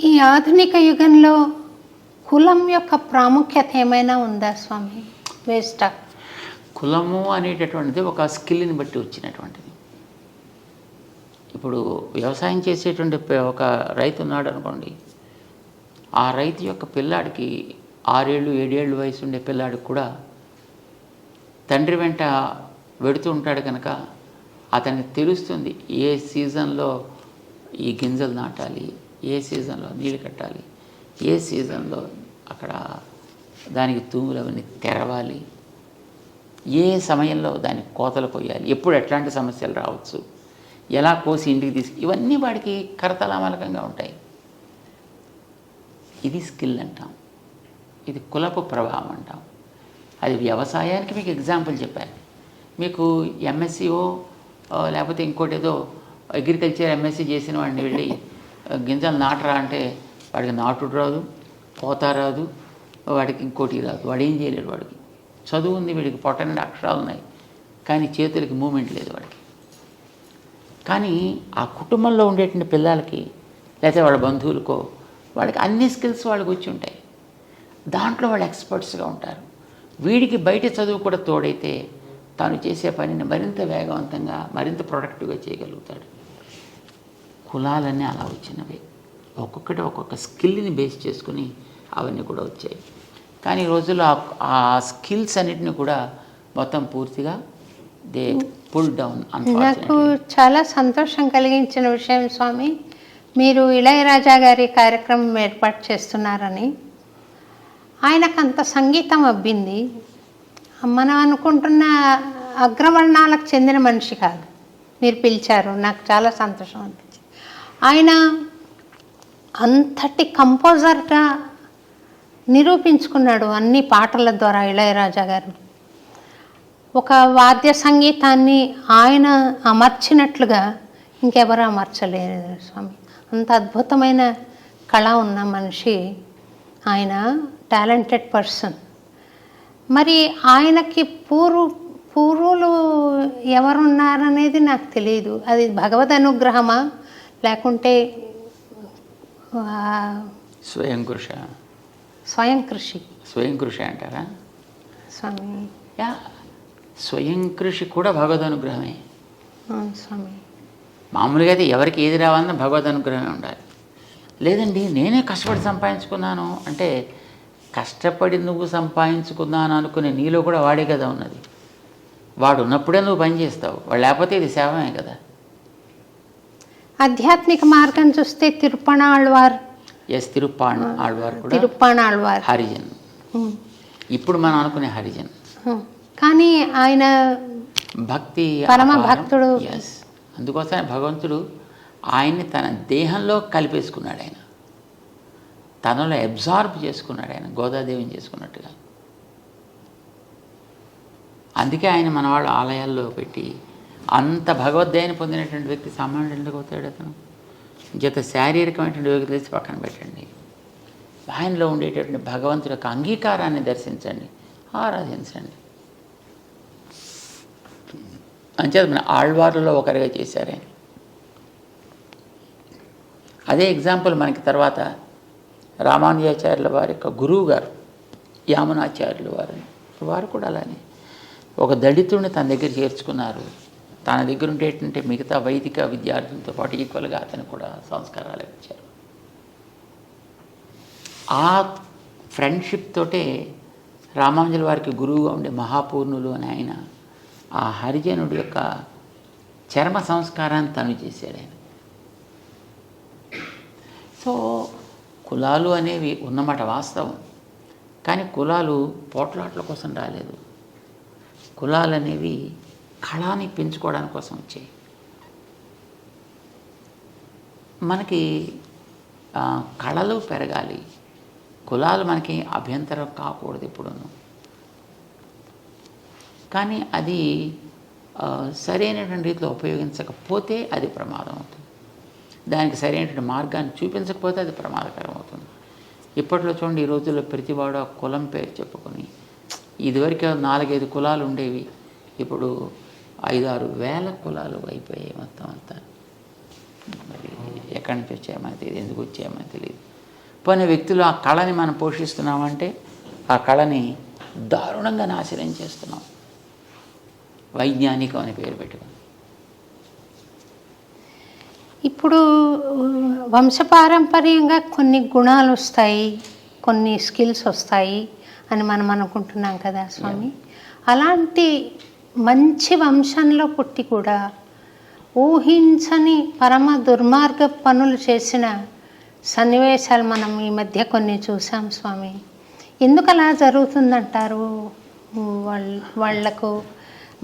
ఈ ఆధునిక యుగంలో కులం యొక్క ప్రాముఖ్యత ఏమైనా ఉందా స్వామి? వేస్టా? కులము అనేటటువంటిది ఒక స్కిల్ని బట్టి వచ్చినటువంటిది. ఇప్పుడు వ్యవసాయం చేసేటువంటి ఒక రైతు ఉన్నాడు అనుకోండి, ఆ రైతు యొక్క పిల్లాడికి 6 ఏళ్ళు 7 ఏళ్ళు వయసు ఉండే పిల్లాడికి కూడా తండ్రి వెంట వెడుతూ ఉంటాడు కనుక అతనికి తెలుస్తుంది ఏ సీజన్లో ఈ గింజలు నాటాలి, ఏ సీజన్లో నీళ్ళు కట్టాలి, ఏ సీజన్లో అక్కడ దానికి తూములు అవన్నీ తెరవాలి, ఏ సమయంలో దానికి కోతలు కొయ్యాలి, ఎప్పుడు ఎట్లాంటి సమస్యలు రావచ్చు, ఎలా కోసి ఇంటికి ఇవన్నీ వాడికి కరతలామలకంగా ఉంటాయి. ఇది స్కిల్ అంటాం, ఇది కులపు ప్రభావం అంటాం. అది వ్యవసాయానికి మీకు ఎగ్జాంపుల్ చెప్పాను. మీకు ఎంఎస్సీఓ లేకపోతే ఇంకోటి ఏదో అగ్రికల్చర్ ఎంఎస్సీ చేసిన వాడిని వెళ్ళి గింజలు నాటరా అంటే వాడికి నాటుడు రాదు, కోత రాదు, వాడికి ఇంకోటి రాదు, వాడు ఏం చేయలేడు. వాడికి చదువు ఉంది, వీడికి పొట్టనిండి అక్షరాలు ఉన్నాయి, కానీ చేతులకి మూమెంట్ లేదు వాడికి. కానీ ఆ కుటుంబంలో ఉండేటువంటి పిల్లలకి లేకపోతే వాళ్ళ బంధువులకో వాళ్ళకి అన్ని స్కిల్స్ వాళ్ళకి వచ్చి ఉంటాయి. దాంట్లో వాళ్ళు ఎక్స్పర్ట్స్గా ఉంటారు. వీడికి బయట చదువు కూడా తోడైతే తాను చేసే పనిని మరింత వేగవంతంగా మరింత ప్రొడక్టివ్గా చేయగలుగుతాడు. కులాలన్నీ అలా వచ్చినవి. ఒక్కొక్కటి ఒక్కొక్క స్కిల్ని బేస్ చేసుకుని అవన్నీ కూడా వచ్చాయి. కానీ ఈ రోజుల్లో ఆ స్కిల్స్ అన్నిటిని కూడా మొత్తం పూర్తిగా దే పుల్ డౌన్. నాకు చాలా సంతోషం కలిగించిన విషయం స్వామి, మీరు ఇళయరాజా గారి కార్యక్రమం ఏర్పాటు చేస్తున్నారని. ఆయనకు అంత సంగీతం అబ్బింది. మనం అనుకుంటున్న అగ్రవర్ణాలకు చెందిన మనిషి కాదు. మీరు పిలిచారు, నాకు చాలా సంతోషం అనిపించింది. ఆయన అంతటి కంపోజర్గా నిరూపించుకున్నాడు అన్ని పాటల ద్వారా. ఇళయరాజా గారు ఒక వాద్య సంగీతాన్ని ఆయన అమర్చినట్లుగా ఇంకెవరు అమర్చలేరు స్వామి. అంత అద్భుతమైన కళ ఉన్న మనిషి ఆయన, టాలెంటెడ్ పర్సన్. మరి ఆయనకి పూర్వులు ఎవరున్నారనేది నాకు తెలియదు. అది భగవద్ అనుగ్రహమా లేకుంటే స్వయం కృషి అంటారా స్వామి? స్వయం కృషి కూడా భగవద్ అనుగ్రహమే స్వామి. మామూలుగా అయితే ఎవరికి ఏది రావాలన్నా భగవద్ అనుగ్రహమే ఉండాలి. లేదండి నేనే కష్టపడి సంపాదించుకున్నాను అంటే, కష్టపడి నువ్వు సంపాదించుకున్నాను అనుకునే నీలో కూడా వాడే కదా ఉన్నది. వాడు ఉన్నప్పుడే నువ్వు పని చేస్తావు, వాడు లేకపోతే ఇది సేవమే కదా. ఆధ్యాత్మిక మార్గం చూస్తే తిరుప్పాణాళ్వార్ కూడా హరిజన్. ఇప్పుడు మనం అనుకునే హరిజన్, కానీ ఆయన భక్తి పరమ భక్తుడు. అందుకోసమే భగవంతుడు ఆయన్ని తన దేహంలో కలిపేసుకున్నాడు. ఆయన తనలో అబ్జార్బ్ చేసుకున్నాడు. ఆయన గోదాదేవిని చేసుకున్నట్టుగా. అందుకే ఆయన మన వాళ్ళు ఆలయాల్లో పెట్టి అంత భగవద్గీతను పొందినటువంటి వ్యక్తి సామాన్యుడు ఎందుకు అవుతాడు? అతను జత శారీరకమైనటువంటి యోగ్యత తెచ్చి పక్కన పెట్టండి. ఆయనలో ఉండేటటువంటి భగవంతుడి యొక్క అంగీకారాన్ని దర్శించండి, ఆరాధించండి. అంచేత మన ఆళ్వార్లలో ఒకరిగా చేశారు. అదే ఎగ్జాంపుల్ మనకి తర్వాత రామానుజాచార్యుల వారి యొక్క గురువు గారు యామునాచార్యుల వారు కూడా అలానే ఒక దళితుడిని తన దగ్గర చేర్చుకున్నారు. తన దగ్గర ఉండేటువంటి మిగతా వైదిక విద్యార్థులతో పాటు ఈక్వల్గా అతను కూడా సంస్కారాలు ఇచ్చారు. ఆ ఫ్రెండ్షిప్ తోటే రామానుజుల వారికి గురువుగా ఉండే మహాపూర్ణులు అని ఆయన ఆ హరిజనుడి యొక్క చర్మ సంస్కారాన్ని తను చేశాడు ఆయన. సో కులాలు అనేవి ఉన్నమాట వాస్తవం, కానీ కులాలు పోట్లాట్ల కోసం రాలేదు. కులాలు అనేవి కళని పెంచుకోవడానికి కోసం వచ్చాయి. మనకి కళలు పెరగాలి, కులాలు మనకి అభ్యంతరం కాకూడదు ఎప్పుడూ. కానీ అది సరైనటువంటి రీతిలో ఉపయోగించకపోతే అది ప్రమాదం అవుతుంది. దానికి సరైనటువంటి మార్గాన్ని చూపించకపోతే అది ప్రమాదకరం అవుతుంది. ఇప్పట్లో చూడండి, ఈ రోజుల్లో ప్రతివాడు ఆ కులం పేరు చెప్పుకొని, ఇదివరకు 4-5 కులాలు ఉండేవి, ఇప్పుడు 5-6 వేల కులాలు అయిపోయాయి మొత్తం అంతా. మరి ఎక్కడి నుంచి వచ్చాయో మనకు తెలియదు, ఎందుకు వచ్చాయో మనకు తెలియదు. పోయిన వ్యక్తులు ఆ కళని మనం పోషిస్తున్నామంటే ఆ కళని దారుణంగా నాశనం చేస్తున్నాం, వైజ్ఞానికం అని పేరు పెట్టుకుని. ఇప్పుడు వంశపారంపర్యంగా కొన్ని గుణాలు వస్తాయి, కొన్ని స్కిల్స్ వస్తాయి అని మనం అనుకుంటున్నాం కదా స్వామి. అలాంటి మంచి వంశంలో పుట్టి కూడా ఊహించని పరమ దుర్మార్గ పనులు చేసిన సన్నివేశాలు మనం ఈ మధ్య కొన్ని చూసాం స్వామి. ఎందుకు అలా జరుగుతుందంటారు? వాళ్లకు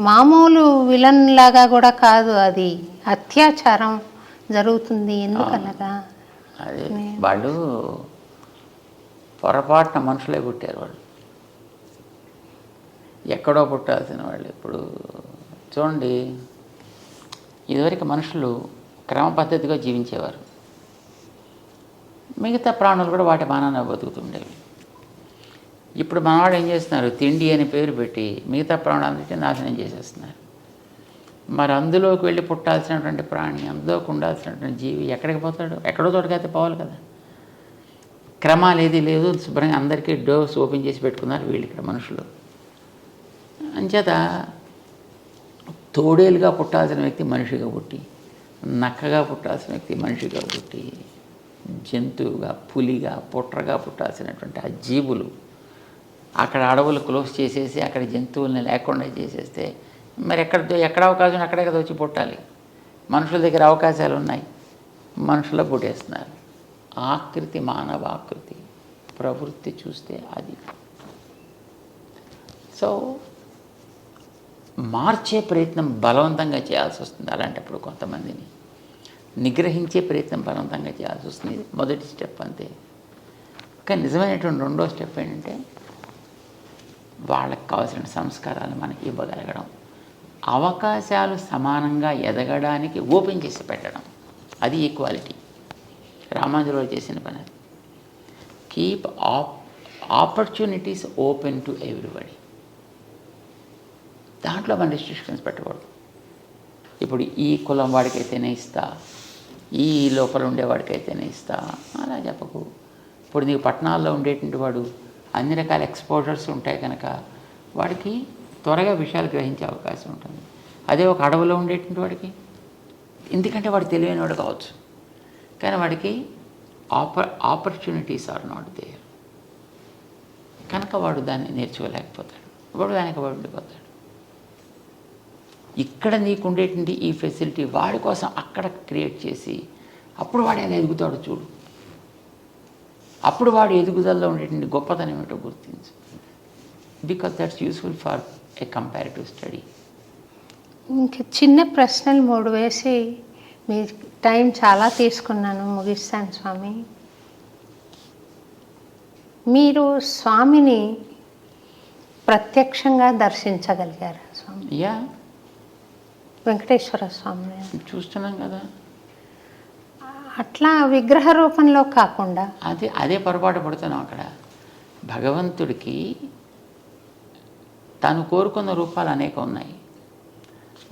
మామూలు విలన్ లాగా కూడా కాదు, అది అత్యాచారం జరుగుతుంది. ఎందుకు అలాగా? అదే వాళ్ళు పొరపాటున మనుషులే పుట్టారు. వాళ్ళు ఎక్కడో పుట్టాల్సిన వాళ్ళు. ఇప్పుడు చూడండి, ఇదివరకు మనుషులు క్రమ పద్ధతిగా జీవించేవారు. మిగతా ప్రాణులు కూడా వాటి మానాన బతుకుతుండేవి. ఇప్పుడు మనవాడు ఏం చేస్తున్నారు? తిండి అని పేరు పెట్టి మిగతా ప్రాణాలన్నింటినీ నాశనం చేసేస్తున్నారు. మరి అందులోకి వెళ్ళి పుట్టాల్సినటువంటి ప్రాణి, అందులోకి ఉండాల్సినటువంటి జీవి ఎక్కడికి పోతాడు? ఎక్కడో తోటకైతే పోవాలి కదా. క్రమాలు ఏది లేదు, శుభ్రంగా అందరికీ డోర్స్ ఓపెన్ చేసి పెట్టుకున్నారు వీళ్ళు ఇక్కడ మనుషులు. అంచేత తోడేలుగా పుట్టాల్సిన వ్యక్తి మనిషిగా పుట్టి, నక్కగా పుట్టాల్సిన వ్యక్తి మనిషిగా పుట్టి, జంతువుగా, పులిగా, పుట్రగా పుట్టాల్సినటువంటి ఆ జీవులు అక్కడ అడవులు క్లోజ్ చేసేసి అక్కడ జంతువుల్ని లేకుండా చేసేస్తే మరి ఎక్కడ అవకాశం అక్కడే కదా వచ్చి పుట్టాలి. మనుషుల దగ్గర అవకాశాలు ఉన్నాయి, మనుషుల పుట్టేస్తున్నారు. ఆకృతి, మానవ ఆకృతి, ప్రవృత్తి చూస్తే అది. సో మార్చే ప్రయత్నం బలవంతంగా చేయాల్సి వస్తుంది. అలాంటప్పుడు కొంతమందిని నిగ్రహించే ప్రయత్నం బలవంతంగా చేయాల్సి వస్తుంది. ఇది మొదటి స్టెప్ అంతే. కానీ నిజమైనటువంటి రెండో స్టెప్ ఏంటంటే వాళ్ళకి కావాల్సిన సంస్కారాలు మనకి ఇవ్వగలగడం, అవకాశాలు సమానంగా ఎదగడానికి ఓపెన్ చేసి పెట్టడం. అది ఈక్వాలిటీ. రామాంజలో చేసిన పని అది. Keep opportunities open to everybody. దాంట్లో మన రిస్ట్రిక్షన్స్ పెట్టకూడదు. ఇప్పుడు ఈ కులం వాడికైతేనే ఇస్తా, ఈ లోపల ఉండేవాడికైతేనే ఇస్తా అలా చెప్పకు. ఇప్పుడు నీకు పట్టణాల్లో ఉండేటువంటి వాడు అన్ని రకాల ఎక్స్పోజర్స్ ఉంటాయి కనుక వాడికి త్వరగా విషయాలు గ్రహించే అవకాశం ఉంటుంది. అదే ఒక అడవిలో ఉండేటువంటి వాడికి, ఎందుకంటే వాడు తెలివైన వాడు కావచ్చు, కానీ వాడికి ఆపర్చునిటీస్ ఆర్ నాట్ దేర్ కనుక వాడు దాన్ని నేర్చుకోలేకపోతాడు. వాడు దానికి వాడు ఉండిపోతాడు. ఇక్కడ నీకు ఉండేటువంటి ఈ ఫెసిలిటీ వాడి కోసం అక్కడ క్రియేట్ చేసి అప్పుడు వాడు ఎలా ఎదుగుతాడు చూడు. అప్పుడు వాడు ఎదుగుదలలో ఉండేటువంటి గొప్పతనం ఏమిటో గుర్తించు. Because that's useful for a comparative study. ఇంకా చిన్న ప్రశ్నలు 3 వేసి మీ టైం చాలా తీసుకున్నాను, ముగిస్తాను స్వామి. మీరు స్వామిని ప్రత్యక్షంగా దర్శించగలిగారా స్వామి? యా, వెంకటేశ్వర స్వామిని చూస్తున్నాం కదా. అట్లా విగ్రహ రూపంలో కాకుండా అదే పొరపాటు పడుతున్నాం. అక్కడ భగవంతుడికి తాను కోరుకున్న రూపాలు అనేక ఉన్నాయి.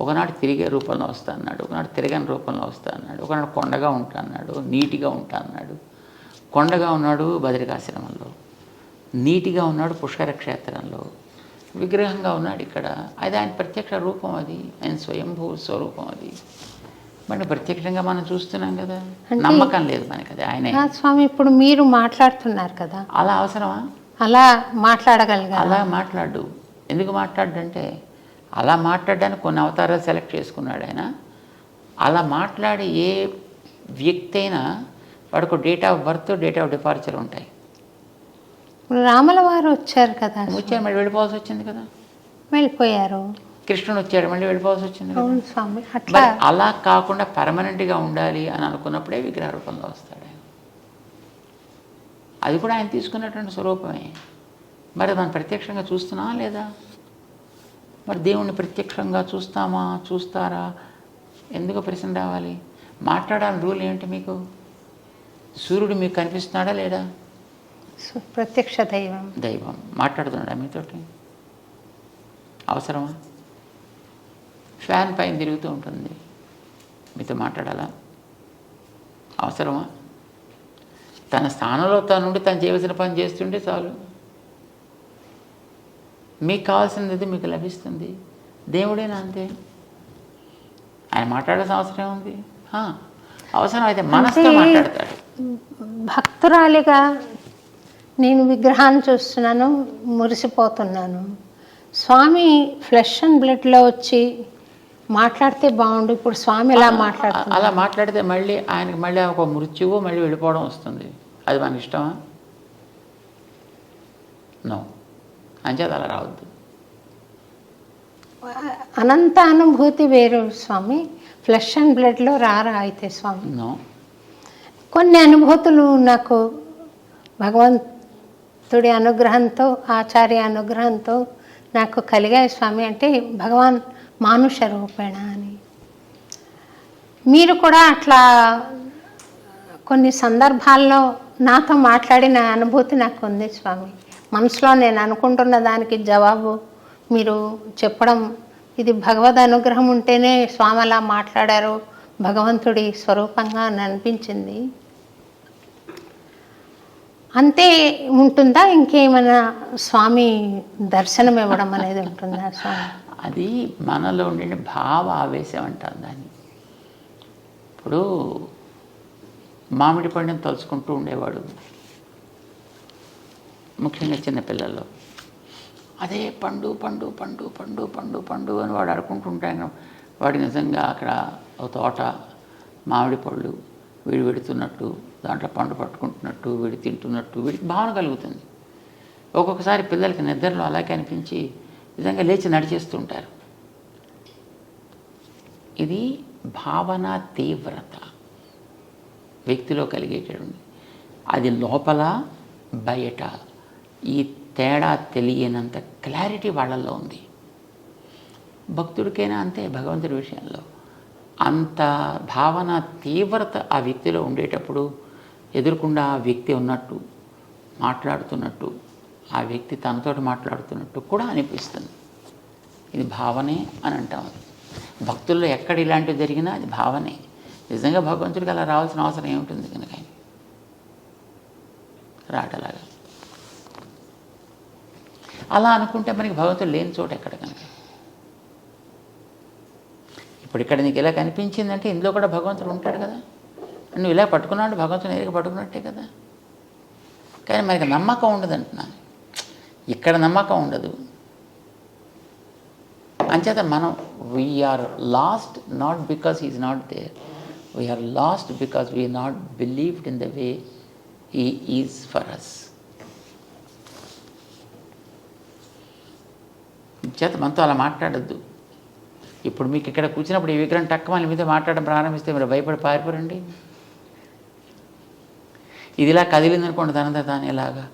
ఒకనాడు తిరిగే రూపంలో వస్తా అన్నాడు, ఒకనాడు తిరగని రూపంలో వస్తా అన్నాడు, ఒకనాడు కొండగా ఉంటా అన్నాడు, నీటిగా ఉంటా అన్నాడు. కొండగా ఉన్నాడు బద్రికాశ్రమంలో, నీటిగా ఉన్నాడు పుష్కర క్షేత్రంలో, విగ్రహంగా ఉన్నాడు ఇక్కడ. అది ఆయన ప్రత్యక్ష రూపం, అది ఆయన స్వయంభూ స్వరూపం. అది మరి ప్రత్యక్షంగా మనం చూస్తున్నాం కదా. నమ్మకం లేదు మనకి అది ఆయనే. స్వామి ఇప్పుడు మీరు మాట్లాడుతున్నారు కదా, అలా అవసరమా? అలా మాట్లాడగలిగా? అలా మాట్లాడు. ఎందుకు మాట్లాడంటే అలా మాట్లాడడానికి కొన్ని అవతారాలు సెలెక్ట్ చేసుకున్నాడు ఆయన. అలా మాట్లాడే ఏ వ్యక్తి అయినా వాడికి date of birth, date of departure ఉంటాయి. రాముల వారు వచ్చారు కదా, వచ్చారు మళ్ళీ వెళ్ళిపోవాల్సి వచ్చింది కదా. వెళ్ళిపోయారు. కృష్ణుడు వచ్చాడు మళ్ళీ వెళ్ళిపోవాల్సి వచ్చింది కదా. అవును స్వామి. అట్లా అలా కాకుండా పర్మనెంట్గా ఉండాలి అని అనుకున్నప్పుడే విగ్రహ రూపంలో వస్తాడు ఆయన. అది కూడా ఆయన తీసుకున్నటువంటి స్వరూపమే. మరి మనం ప్రత్యక్షంగా చూస్తున్నామా లేదా? మరి దేవుణ్ణి ప్రత్యక్షంగా చూస్తారా? ఎందుకు ప్రశ్న రావాలి? మాట్లాడాలని రూల్ ఏమిటి మీకు? సూర్యుడు మీకు కనిపిస్తున్నాడా లేడా? ప్రత్యక్ష దైవం మాట్లాడుతున్నాడా మీతోటి? అవసరమా? ఫ్యాన్ పైన తిరుగుతూ ఉంటుంది, మీతో మాట్లాడాలా? అవసరమా? తన స్థానంలో తనుండి తను చేయవలసిన పని చేస్తుంటే చాలు. మీకు కావాల్సినది మీకు లభిస్తుంది. దేవుడేనా అంతే, ఆయన మాట్లాడాల్సిన అవసరం ఉంది. అవసరం అయితే మనసుతో మాట్లాడతాడు. భక్తురాలిగా నేను విగ్రహాన్ని చూస్తున్నాను, మురిసిపోతున్నాను. స్వామి ఫ్లెష్ అండ్ బ్లడ్లో వచ్చి మాట్లాడితే బాగుండు. ఇప్పుడు స్వామి ఎలా మాట్లాడుతున్నారు? అలా మాట్లాడితే మళ్ళీ ఆయనకి మళ్ళీ ఒక మృత్యువు మళ్ళీ వెళ్ళిపోవడం వస్తుంది. అది మనకి ఇష్టమా? నో. అంచేది అలా రావద్దు. అనంత అనుభూతి వేరు స్వామి, ఫ్లెష్ అండ్ బ్లడ్లో రారా అయితే స్వామి? నో. కొన్ని అనుభూతులు నాకు భగవంతుడి అనుగ్రహంతో, ఆచార్య అనుగ్రహంతో నాకు కలిగాయి స్వామి. అంటే భగవాన్ మానుష రూపేణ అని. మీరు కూడా అట్లా కొన్ని సందర్భాల్లో నాతో మాట్లాడిన అనుభూతి నాకు ఉంది స్వామి. మనసులో నేను అనుకుంటున్న దానికి జవాబు మీరు చెప్పడం, ఇది భగవద్ అనుగ్రహం ఉంటేనే స్వామి అలా మాట్లాడారు, భగవంతుడి స్వరూపంగా అని అనిపించింది. అంతే ఉంటుందా? ఇంకేమైనా స్వామి దర్శనం ఇవ్వడం అనేది ఉంటుందా స్వామి? అది మనలో ఉండే భావ ఆవేశం అంటారు దాన్ని. ఇప్పుడు మామిడి పండుని తలుచుకుంటూ ఉండేవాడు, ముఖ్యంగా చిన్నపిల్లల్లో. అదే పండు పండు పండు పండు పండు పండు అని వాడు అనుకుంటుంటాను. వాడు నిజంగా అక్కడ ఒక తోట మామిడి పళ్ళు వీడు పెడుతున్నట్టు, దాంట్లో పండు పట్టుకుంటున్నట్టు, వీడు తింటున్నట్టు వీడికి భావన కలుగుతుంది. ఒక్కొక్కసారి పిల్లలకి నిద్రలో అలాగే అనిపించి నిజంగా లేచి నడిచేస్తుంటారు. ఇది భావన తీవ్రత వ్యక్తిలో కలిగేటటువంటి. అది లోపల బయట ఈ తేడా తెలియనంత క్లారిటీ వాళ్ళల్లో ఉంది. భక్తుడికైనా అంతే, భగవంతుడి విషయంలో అంత భావన తీవ్రత ఆ వ్యక్తిలో ఉండేటప్పుడు ఎదురుకుండా ఆ వ్యక్తి ఉన్నట్టు, మాట్లాడుతున్నట్టు, ఆ వ్యక్తి తనతోటి మాట్లాడుతున్నట్టు కూడా అనిపిస్తుంది. ఇది భావనే అని అంటాం. భక్తుల్లో ఎక్కడ ఇలాంటివి జరిగినా అది భావనే. నిజంగా భగవంతుడికి అలా రావాల్సిన అవసరం ఏముంటుంది కనుక రాటలాగా. అలా అనుకుంటే మనకి భగవంతుడు లేని చోట ఎక్కడ కనుక. ఇప్పుడు ఇక్కడ నీకు ఇలా కనిపించిందంటే ఇందులో కూడా భగవంతుడు ఉంటాడు కదా. నువ్వు ఇలా పట్టుకున్నాడు, భగవంతుని ఎదురుగా పట్టుకున్నట్టే కదా. కానీ మనకి నమ్మకం ఉండదు అంటున్నాను. ఇక్కడ నమ్మకం ఉండదు. అంచేత మనం we are lost not because he is not there, we are lost because we not believed in the way he is for us. చేత మనతో అలా మాట్లాడద్దు. ఇప్పుడు మీకు ఇక్కడ కూర్చున్నప్పుడు ఈ విగ్రహం టక్క మన మీద మాట్లాడడం ప్రారంభిస్తే మీరు భయపడి పారిపోరండి. ఇది ఇలా కదిలిందనుకోండి తనంతా తాను ఇలాగా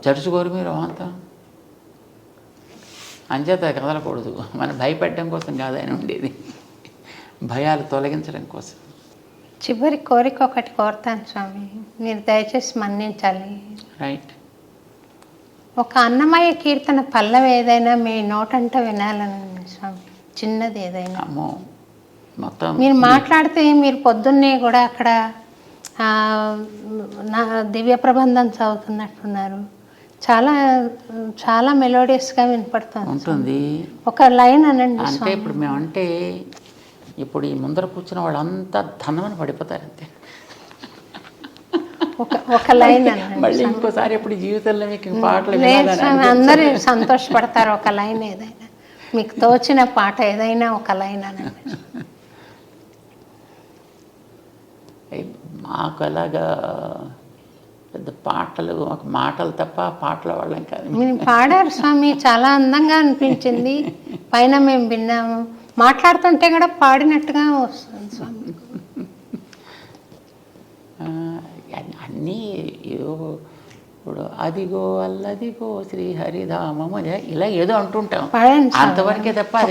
చరుచుకోరు మీరు అంతా. అంచేత కదలకూడదు. మనం భయపెట్టడం కోసం కాదు ఆయన ఉండేది, భయాలు తొలగించడం కోసం. చివరి కోరిక ఒకటి కోరుతాను స్వామి, మీరు దయచేసి మన్నించాలి. రైట్. ఒక అన్నమయ్య కీర్తన పల్లవి ఏదైనా మీ నోటంట వినాలని స్వామి, చిన్నది ఏదైనా. అమ్మో, మొత్తం మీరు మాట్లాడితే మీరు పొద్దున్నే కూడా అక్కడ నా దివ్య ప్రబంధం చదువుతున్నట్టున్నారు. చాలా చాలా మెలోడియస్గా వినపడుతుంది ఉంటుంది. ఒక లైన్ అనండి. అంటే ఇప్పుడు మేమంటే ఇప్పుడు ఈ ముందర కూర్చున్న వాళ్ళంతా ధనమని పడిపోతారు అంతే. ఒక లైన్ అనండి. మళ్ళీ ఇంకోసారి ఎప్పుడు జీవితంలో మీకు పాటలు అందరూ సంతోషపడతారు. ఒక లైన్ ఏదైనా మీకు తోచిన పాట ఏదైనా ఒక లైన్ అనండి. మాకు అలాగా పెద్ద పాటలు, మాకు మాటలు తప్ప పాటల వాళ్ళం కాదు. మీరు పాడారు స్వామి, చాలా అందంగా అనిపించింది. పైన మేము విన్నాము, మాట్లాడుతుంటే కూడా పాడినట్టుగా వస్తుంది స్వామి. అన్నీ ఏదో ఇప్పుడు అదిగో అల్లదిగో శ్రీహరిధామము ఇలా ఏదో అంటుంటాం, అంతవరకే తప్ప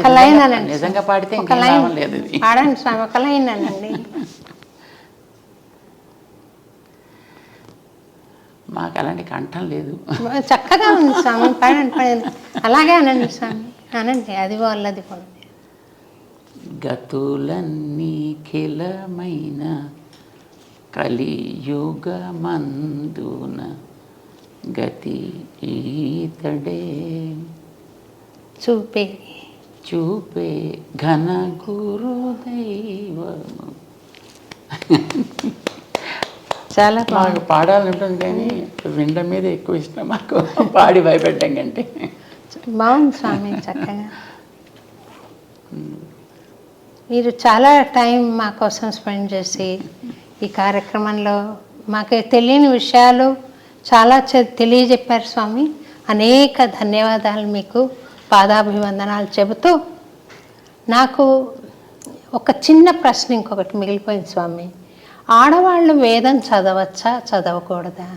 నిజంగా పాడితే ఇంకా లాభం లేదు. పాడండి స్వామి, ఒక లైన్ అనండి. మాకు అలాంటి కంఠం లేదు. చక్కగా ఉంది స్వామి, పాడండి. అలాగే అనండి స్వామి, అనండి. అదిగో అల్లదిగో. గతులన్నీ ఖిలమైన కలియుగమందున గతి ఈతడే చూపే చూపే ఘన గురుదైవము. చాలా మాకు పాడాలని ఉంటుంది కానీ వినడం మీద ఎక్కువ ఇష్టం మాకు, పాడి భయపెట్టడం కంటే. బాగుంది స్వామి, చక్కగా మీరు చాలా టైం మా కోసం స్పెండ్ చేసి ఈ కార్యక్రమంలో మాకు తెలియని విషయాలు చాలా తెలియజెప్పారు స్వామి. అనేక ధన్యవాదాలు, మీకు పాదాభివందనాలు చెబుతూ నాకు ఒక చిన్న ప్రశ్న ఇంకొకటి మిగిలిపోయింది స్వామి. ఆడవాళ్ళు వేదం చదవచ్చా చదవకూడదా?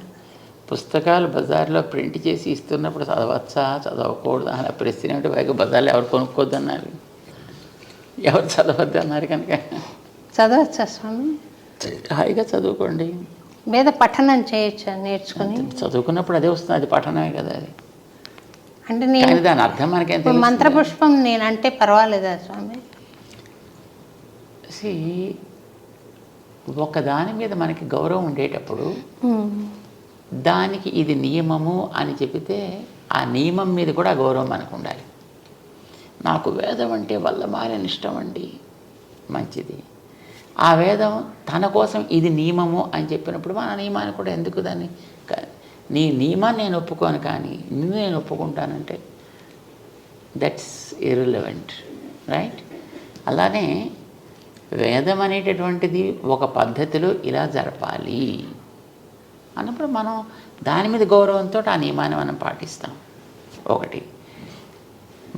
పుస్తకాలు బజార్లో ప్రింట్ చేసి ఇస్తున్నప్పుడు చదవచ్చా చదవకూడదా అలా ప్రశ్న ఏమిటి? పైగా బజార్లో ఎవరు కొనుక్కోద్దన్నారు, ఎవరు చదవద్దు అన్నారు. కనుక చదవచ్చా స్వామి? హాయిగా చదువుకోండి. వేద పఠనం చేయొచ్చా నేర్చుకుని? చదువుకున్నప్పుడు అదే వస్తుంది, అది పఠనమే కదా అది. అంటే కానీ నేను దాని అర్థం మనకేం ఇప్పుడు మంత్రపుష్పం నేనంటే పర్వాలేదా స్వామి? ఒక దాని మీద మనకి గౌరవం ఉండేటప్పుడు దానికి ఇది నియమము అని చెబితే ఆ నియమం మీద కూడా గౌరవం మనకు ఉండాలి. నాకు వేదం అంటే వల్లమాలిన ఇష్టం అండి, మంచిది. ఆ వేదం తన కోసం ఇది నియమము అని చెప్పినప్పుడు మన నియమాన్ని కూడా ఎందుకు దాన్ని, నీ నియమాన్ని నేను ఒప్పుకోను కానీ నిన్ను నేను ఒప్పుకుంటానంటే దట్స్ ఇర్రిలవెంట్, రైట్? అలానే వేదం అనేటటువంటిది ఒక పద్ధతిలో ఇలా జరపాలి అన్నప్పుడు మనం దాని మీద గౌరవంతో ఆ నియమాన్ని మనం పాటిస్తాం. ఒకటి,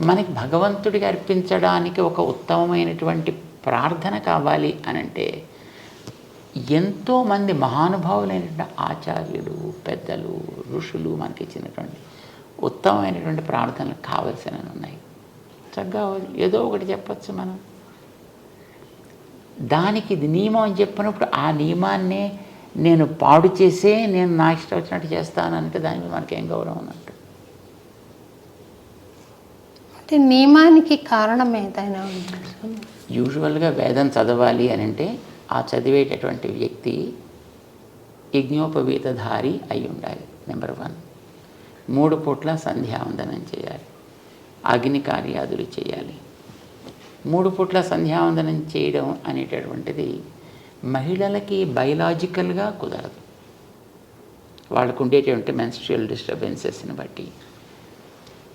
మనకి భగవంతుడికి అర్పించడానికి ఒక ఉత్తమమైనటువంటి ప్రార్థన కావాలి అనంటే ఎంతోమంది మహానుభావులైనటువంటి ఆచార్యులు, పెద్దలు, ఋషులు మనకి ఇచ్చినటువంటి ఉత్తమమైనటువంటి ప్రార్థనలు కావలసినవి ఉన్నాయి. చక్కగా ఏదో ఒకటి చెప్పచ్చు మనం. దానికి ఇది నియమం అని చెప్పినప్పుడు ఆ నియమాన్నే నేను పాడు చేసే నేను నా ఇష్టం వచ్చినట్టు చేస్తానంటే దాని మీద మనకేం గౌరవం ఉన్నట్టు. అంటే నియమానికి కారణం ఏదైనా ఉంటుంది? యూజువల్గా వేదం చదవాలి అని అంటే ఆ చదివేటటువంటి వ్యక్తి యజ్ఞోపవీతధారి అయి ఉండాలి. నెంబర్ 1. 3 పూట్ల సంధ్యావందనం చేయాలి, అగ్ని కార్యాదులు చేయాలి. 3 పూట్ల సంధ్యావందనం చేయడం అనేటటువంటిది మహిళలకి బయలాజికల్గా కుదరదు. వాళ్ళకు ఉండేటువంటి మెన్స్ట్రుయల్ డిస్టర్బెన్సెస్ని బట్టి.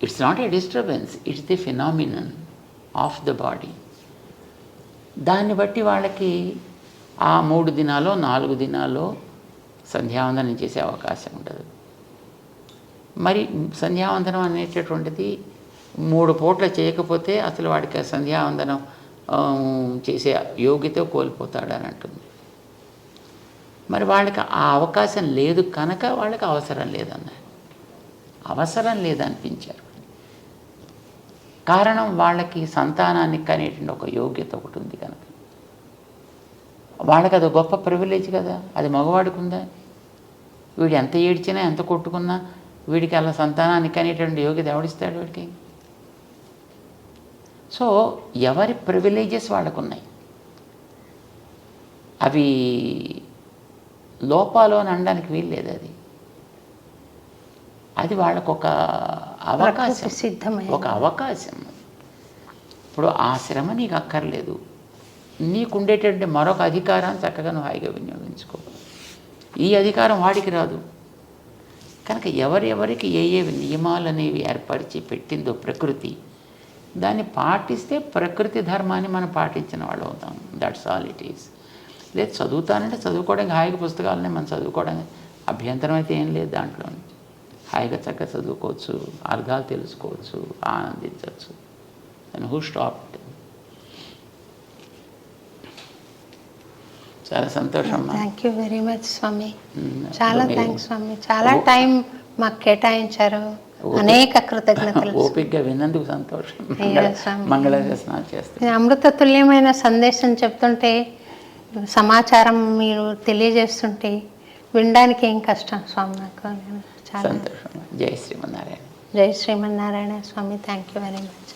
It's not a disturbance, it's the phenomenon of the body. దాన్ని బట్టి వాళ్ళకి ఆ 3 దినాలో 4 దినాల్లో సంధ్యావందనం చేసే అవకాశం ఉండదు. మరి సంధ్యావందనం అనేటటువంటిది 3 పూట్ల చేయకపోతే అసలు వాడికి సంధ్యావందనం చేసే యోగ్యత కోల్పోతాడని అంటుంది. మరి వాళ్ళకి ఆ అవకాశం లేదు కనుక వాళ్ళకి అవసరం లేదన్నారు. అవసరం లేదనిపించారు. కారణం వాళ్ళకి సంతానానికి అనేటువంటి ఒక యోగ్యత ఒకటి ఉంది కనుక. వాళ్ళకి అది గొప్ప ప్రివిలేజ్ కదా, అది మగవాడికి ఉందా? వీడు ఎంత ఏడ్చినా ఎంత కొట్టుకున్నా వీడికి అలా సంతానానికి అనేటువంటి యోగ్యత ఎవడిస్తాడు వీడికి? సో ఎవరి ప్రివిలేజెస్ వాళ్ళకు ఉన్నాయి. అవి లోపాలు అని అనడానికి వీల్లేదు. అది వాళ్ళకు ఒక అవకాశం, ఒక అవకాశం. ఇప్పుడు ఆ శ్రమ నీకు అక్కర్లేదు, నీకుండేటటువంటి మరొక అధికారాన్ని చక్కగా నువ్వు హాయిగా వినియోగించుకో. ఈ అధికారం వాడికి రాదు కనుక ఎవరెవరికి ఏ ఏ నియమాలు అనేవి ఏర్పరిచి పెట్టిందో ప్రకృతి, దాన్ని పాటిస్తే ప్రకృతి ధర్మాన్ని మనం పాటించిన వాళ్ళు అవుతాం. That's all it is. లేదు చదువుతానంటే చదువుకోవడానికి హాయిగా పుస్తకాలనే మనం చదువుకోవడానికి అభ్యంతరం అయితే ఏం లేదు. దాంట్లో హాయిగా చక్కగా చదువుకోవచ్చు, అర్థాలు తెలుసుకోవచ్చు, ఆనందించవచ్చు. And who stopped? చాలా సంతోషం. థ్యాంక్ యూ వెరీ మచ్ స్వామి. చాలా థ్యాంక్స్ స్వామి. చాలా టైం మాకు కేటాయించారు. అనేక కృతజ్ఞతలు. ఓపికగా విన్నందుకు సంతోషం. మంగళాశాసనాలు చేస్తాను. అమృత తుల్యమైన సందేశం చెప్తుంటే, సమాచారం మీరు తెలియజేస్తుంటే వినడానికి ఏం కష్టం స్వామి నాకు. చాలా సంతోషం. జై శ్రీమన్నారాయణ. జై Srimannarayana Swami. Thank you very much.